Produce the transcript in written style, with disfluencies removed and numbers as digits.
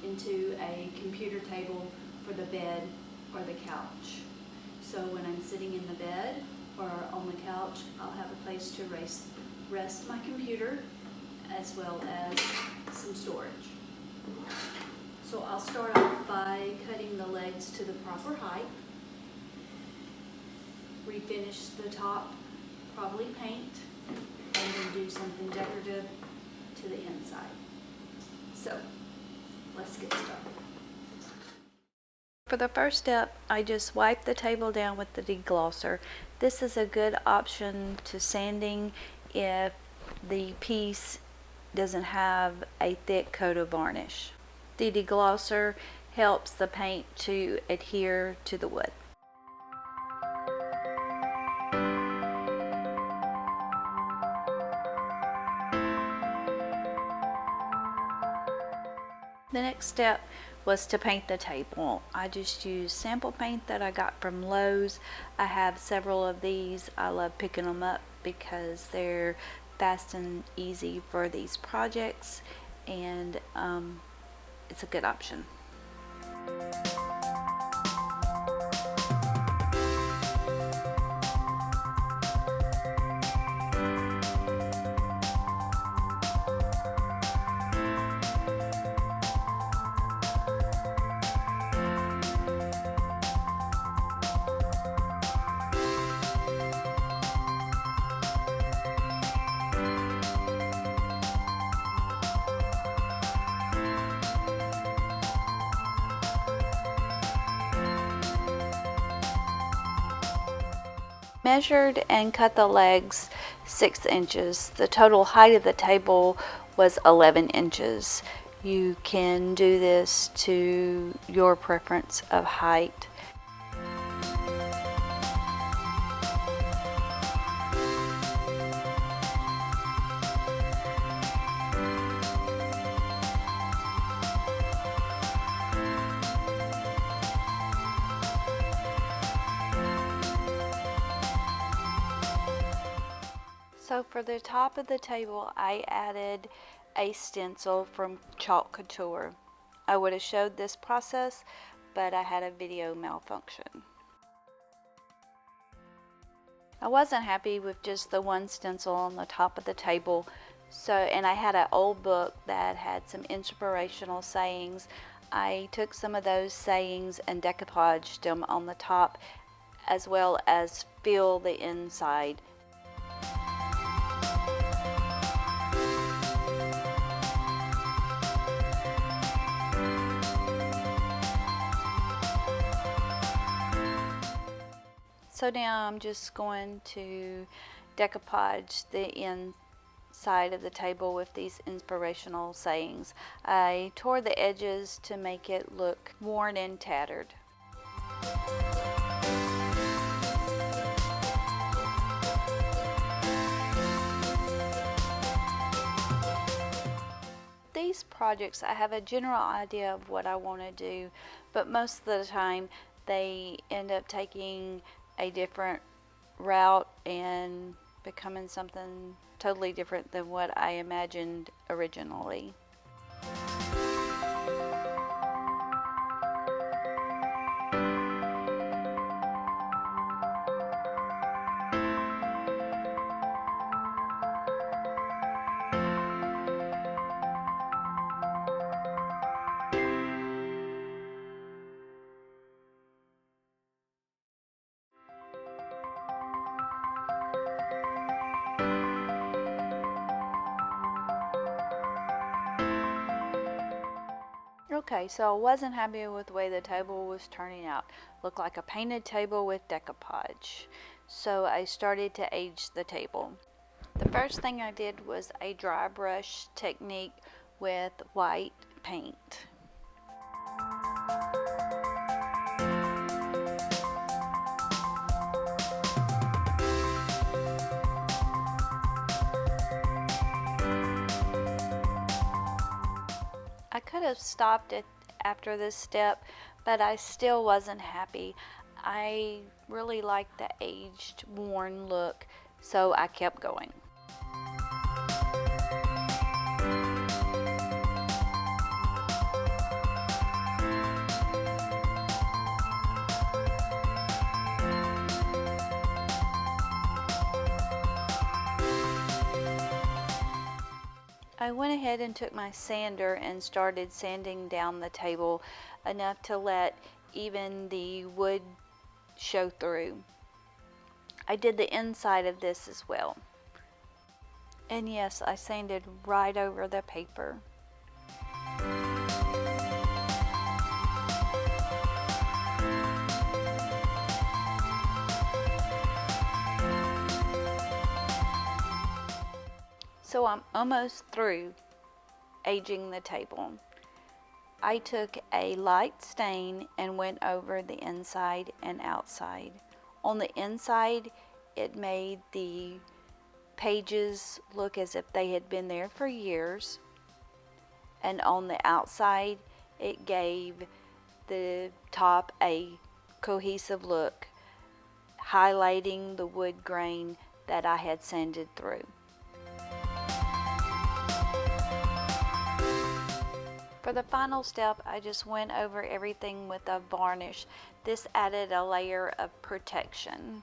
into a computer table for the bed or the couch. So when I'm sitting in the bed or on the couch, I'll have a place to rest my computer as well as some storage. So I'll start off by cutting the legs to the proper height. Refinish the top, probably paint, and then do something decorative to the inside. So let's get started. For the first step, I just wipe the table down with the deglosser. This is a good option to sanding if the piece doesn't have a thick coat of varnish. The deglosser helps the paint to adhere to the wood. The next step was to paint the table. I just used sample paint that I got from Lowe's. I have several of these. I love picking them up because they're fast and easy for these projects, and it's a good option. Measured and cut the legs 6 inches. The total height of the table was 11 inches. You can do this to your preference of height. So for the top of the table, I added a stencil from Chalk Couture. I would have showed this process, but I had a video malfunction. I wasn't happy with just the one stencil on the top of the table, and I had an old book that had some inspirational sayings. I took some of those sayings and decoupaged them on the top, as well as fill the inside. So now I'm just going to decoupage the inside of the table with these inspirational sayings. I tore the edges to make it look worn and tattered. These projects, I have a general idea of what I want to do, but most of the time they end up taking a different route and becoming something totally different than what I imagined originally. Okay, so I wasn't happy with the way the table was turning out. Looked like a painted table with decoupage. So I started to age the table. The first thing I did was a dry brush technique with white paint. I could have stopped it after this step, but I still wasn't happy. I really liked the aged, worn look, so I kept going. I went ahead and took my sander and started sanding down the table enough to let even the wood show through. I did the inside of this as well. And yes, I sanded right over the paper. So I'm almost through aging the table. I took a light stain and went over the inside and outside. On the inside, it made the pages look as if they had been there for years. And on the outside, it gave the top a cohesive look, highlighting the wood grain that I had sanded through. For the final step, I just went over everything with a varnish. This added a layer of protection.